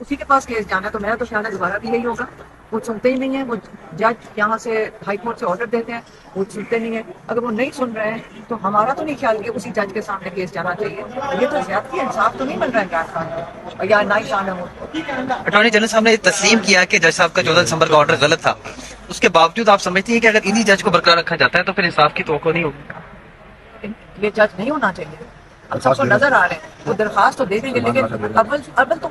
اسی کے پاس کیس جانا ہے. تو میرا تو خیال ہے دوبارہ بھی یہی ہوگا. وہ سنتے ہی نہیں ہیں. وہ جج یہاں سے ہائی کورٹ سے آرڈر دیتے ہیں, وہ سنتے نہیں ہیں. اگر وہ نہیں سن رہے ہیں تو ہمارا تو نہیں خیال کہ اسی جج کے سامنے کیس جانا چاہیے. یہ تو زیادتی ہے, انصاف تو نہیں مل رہا ہے عمران خان کو یا نائی شان ہے. اٹارنی جنرل صاحب نے تسلیم کیا کہ جج صاحب کا 14 دسمبر کا آرڈر غلط تھا. اس کے باوجود آپ سمجھتی ہیں کہ اگر انہی جج کو برقرار رکھا جاتا ہے تو پھر انصاف کی توقع نہیں ہوگی؟ یہ جج نہیں ہونا چاہیے. اب سب کو نظر آ رہے ہیں, وہ درخواست تو دے دیں گے, لیکن اول تو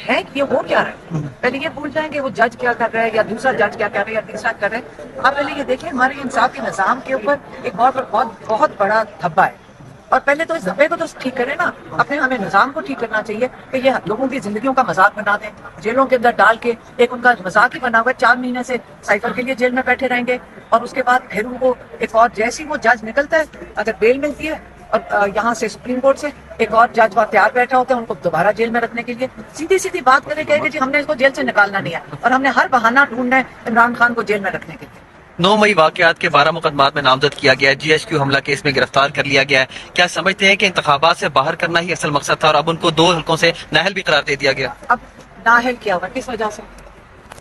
ہے کہ یہ وہ کیا رہے ہیں. پہلے یہ بھول جائیں کہ وہ جج کیا کر رہا ہے, یا دوسرا جج کیا کر رہا ہے, یا تیسرا کر رہے ہیں. آپ پہلے یہ دیکھیں ہمارے انصافی نظام کے اوپر ایک بہت بڑا دھبا ہے. اور پہلے تو اس دھبے کو تو ٹھیک کریں نا. ہمیں نظام کو ٹھیک کرنا چاہیے کہ یہ لوگوں کی زندگیوں کا مذاق بنا دیں, جیلوں کے اندر ڈال کے ایک ان کا مذاق ہی بنا ہوا ہے. 4 مہینے سے سائیکل کے لیے جیل میں بیٹھے رہیں گے, اور اس کے بعد پھر ان کو ایک اور جیسی وہ جج نکلتا ہے, اگر بیل ملتی ہے اور یہاں سے سپریم کورٹ سے ایک اور جج وہاں تیار بیٹھا ہوتا ہے ان کو دوبارہ جیل میں رکھنے کے لیے. سیدھی بات کرے کہ جی ہم نے اس کو جیل سے نکالنا نہیں ہے, اور ہم نے ہر بہانہ ڈھونڈنا ہے عمران خان کو جیل میں رکھنے کے لیے. 9 مئی واقعات کے 12 مقدمات میں نامزد کیا گیا ہے. GHQ حملہ کیس میں گرفتار کر لیا گیا ہے. کیا سمجھتے ہیں کہ انتخابات سے باہر کرنا ہی اصل مقصد تھا اور اب ان کو 2 حلقوں سے نااہل بھی قرار دے دیا گیا؟ اب نااہل کیا ہوا کس وجہ سے,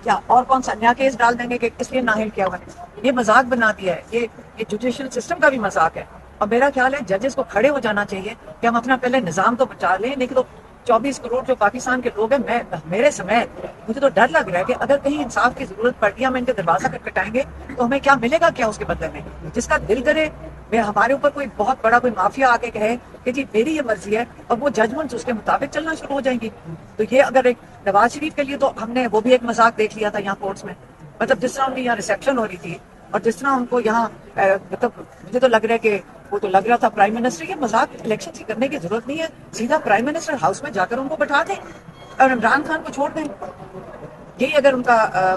کیا اور کون سا نیا کیس ڈال دیں گے کہ اس لیے نااہل کیا ہوا ہے؟ یہ مذاق بنا دیا ہے. یہ جوڈیشل سسٹم کا بھی مذاق ہے. اور میرا خیال ہے ججز کو کھڑے ہو جانا چاہیے کہ ہم اپنا پہلے نظام تو بچا لیں. لیکن تو 24 کروڑ جو پاکستان کے لوگ ہیں, میرے سمیت مجھے تو ڈر لگ رہا ہے کہ اگر کہیں انصاف کی ضرورت پڑتی ہے, ہم ان کے دروازہ کٹائیں گے تو ہمیں کیا ملے گا, کیا اس کے بدلے میں. جس کا دل کرے ہمارے اوپر کوئی بہت بڑا کوئی مافیا آ کے کہے کہ جی میری یہ مرضی ہے, اور وہ ججمنٹس اس کے مطابق چلنا شروع ہو جائیں گی. تو یہ اگر ایک نواز شریف کے لیے تو ہم نے وہ بھی ایک مذاق دیکھ لیا تھا یہاں کورٹس میں. مطلب جس طرح ان کی یہاں ریسیپشن ہو رہی تھی, اور جس طرح ان کو یہاں مطلب مجھے تو لگ رہا ہے کہ وہ تو لگ رہا تھا پرائم منسٹر کے مذاق الیکشن کی کرنے کی ضرورت نہیں ہے. سیدھا پرائم منسٹر ہاؤس میں جا کر ان کو بٹھا دیں اور عمران خان کو چھوڑ دیں. یہی اگر ان کا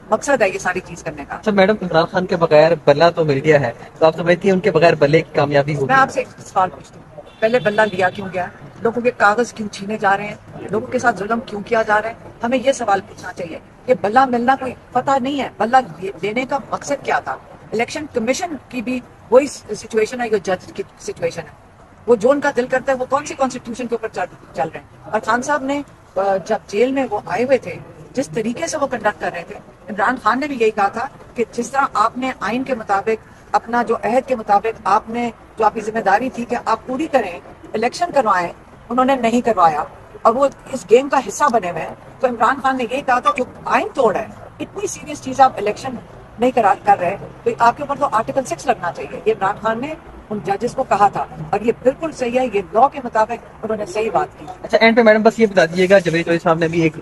مقصد ہے یہ ساری چیز کرنے کا. اچھا میڈم, عمران خان کے بغیر بلہ تو مل گیا ہے, تو آپ سمجھتی ہیں ان کے بغیر بلے کی کامیابی ہوگی؟ میں آپ سے ایک سوال پوچھتی ہوں, پہلے بلہ لیا کیوں گیا, لوگوں کے کاغذ کیوں چھینے جا رہے ہیں, لوگوں کے ساتھ ظلم کیوں کیا جا رہا ہے. ہمیں یہ سوال پوچھنا چاہیے. یہ بلہ ملنا کوئی پتہ نہیں ہے, بلہ لینے کا مقصد کیا تھا. الیکشن کمیشن کی بھی وہی سچویشن ہے جو جج کی سچویشن ہے. وہ جو ان کا دل کرتا ہے وہ کون سی کانسٹیٹیوشن کے اوپر چل رہے ہیں. اور خان صاحب نے جب جیل میں وہ آئے ہوئے تھے, جس طریقے سے وہ کنڈکٹ کر رہے تھے, عمران خان نے بھی یہی کہا تھا کہ جس طرح آپ نے آئین کے مطابق اپنا جو عہد کے مطابق آپ نے جو آپ کی ذمہ داری تھی کہ آپ پوری کریں, الیکشن کروائیں, انہوں نے نہیں کروایا اور وہ اس گیم کا حصہ بنے ہوئے ہیں. تو عمران خان نے یہی کہا تھا جو آئین توڑ ہے, اتنی سیریس چیز آپ الیکشن نہیں کر رہے تو آپ کے اوپر تو آرٹیکل 6 لگنا چاہیے. یہ عمران خان نے ان ججز کو کہا تھا, اور یہ بالکل صحیح ہے, یہ لا کے مطابق انہوں نے صحیح بات کی. اچھا اینڈ پہ میڈم بس یہ بتا دیجیے گا, جوید چوہدری صاحب نے بھی ایک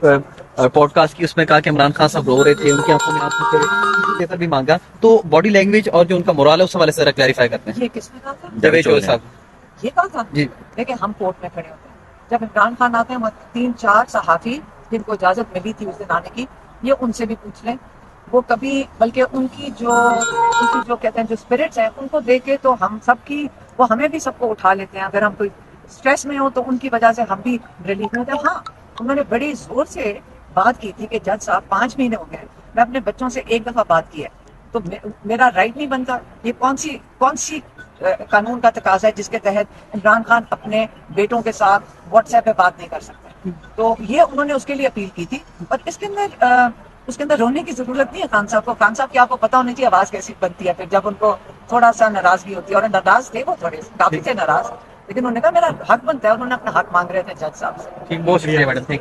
پوڈ کاسٹ کی, اس میں کہا کہ عمران خان صاحب رو رہے تھے, ان کی آنکھوں میں آنسو تھے, پیپر بھی مانگا, تو باڈی لینگویج اور جو ان کا مورال ہے اس حوالے سے ذرا کلیریفائی کرتے ہیں. یہ کس نے کہا تھا؟ جوید چوہدری صاحب. یہ کہا تھا جی دیکھیں ہم کورٹ میں کھڑے ہوتے ہیں, جب عمران خان آتے ہیں وہ 3-4 صحافی جن کو اجازت ملی تھی اس دن آنے کی, یہ ان سے بھی پوچھ لیں. وہ کبھی بلکہ ان کی جو کہتے ہیں جو اسپرٹس ہیں ان کو دیکھ کے تو ہم سب کی وہ ہمیں بھی سب کو اٹھا لیتے ہیں. اگر ہم کوئی اسٹریس میں ہو تو ان کی وجہ سے ہم بھی ریلیف میں ہوتے ہیں. ہاں انہوں نے بڑی زور سے بات کی تھی کہ جج صاحب 5 مہینے ہو گئے, میں اپنے بچوں سے ایک دفعہ بات کی ہے, تو میرا رائٹ نہیں بنتا. یہ کون سی قانون کا تقاضا ہے جس کے تحت عمران خان اپنے بیٹوں کے ساتھ واٹس ایپ پہ بات نہیں کر سکتے. تو یہ انہوں نے اس کے لیے اپیل کی تھی. اور اس کے اندر رونے کی ضرورت نہیں ہے خان صاحب کو. خان صاحب کی آپ کو پتا ہونا چاہیے آواز کیسی بنتی ہے پھر جب ان کو تھوڑا سا ناراضگی ہوتی ہے, اور ناراض تھے وہ تھوڑے کافی تھے ناراض, لیکن انہوں نے کہا میرا حق بنتا ہے, انہوں نے اپنا حق مانگ رہے تھے جج صاحب سے. بہت شکریہ میڈم.